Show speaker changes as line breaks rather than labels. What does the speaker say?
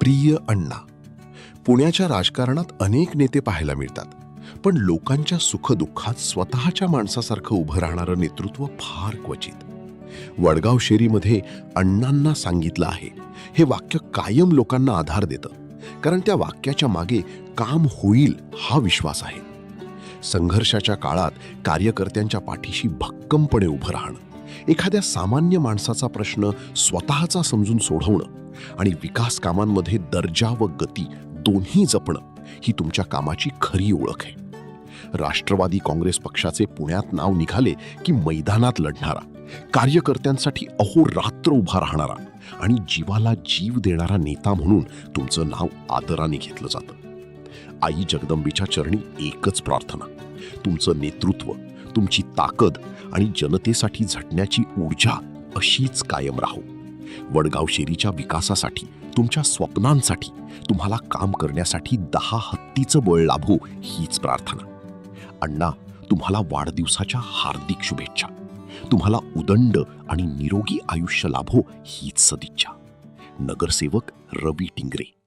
प्रिय अण्णा. पुण्याच्या राजकारणात अनेक नेते पाहायला मिळतात, पण लोकांच्या सुखदुःखात स्वतःच्या माणसासारखं उभं राहणारं नेतृत्व फार क्वचित. वडगाव शेरीमध्ये अण्णांना सांगितलं आहे हे वाक्य कायम लोकांना आधार देतं, कारण त्या वाक्याच्या मागे काम होईल हा विश्वास आहे. संघर्षाच्या काळात कार्यकर्त्यांच्या पाठीशी भक्कमपणे उभं राहणं, एखाद्या सामान्य माणसाचा प्रश्न स्वतःचा समजून सोडवणं आणि विकास कामांमध्ये दर्जा व गती दोन्ही जपणं ही तुमच्या कामाची खरी ओळख आहे. राष्ट्रवादी काँग्रेस पक्षाचे पुण्यात नाव निघाले की मैदानात लढणारा, कार्यकर्त्यांसाठी अहोरात्र उभा राहणारा आणि जीवाला जीव देणारा नेता म्हणून तुमचं नाव आदराने घेतलं जातं. आई जगदंबेच्या चरणी एकच प्रार्थना, तुमचं नेतृत्व, तुमची ताकद आणि जनतेसाठी झटण्याची ऊर्जा अशीच कायम राहो. वडगाव शेरीच्या विकासासाठी, तुमच्या स्वप्नांसाठी, तुम्हाला काम करण्यासाठी 10 हत्तीचं बळ लाभो हीच प्रार्थना. अण्णा, तुम्हाला वाढदिवसाच्या हार्दिक शुभेच्छा. तुम्हाला उदंड आणि निरोगी आयुष्य लाभो हीच सदिच्छा. नगरसेवक रवी टिंगरे.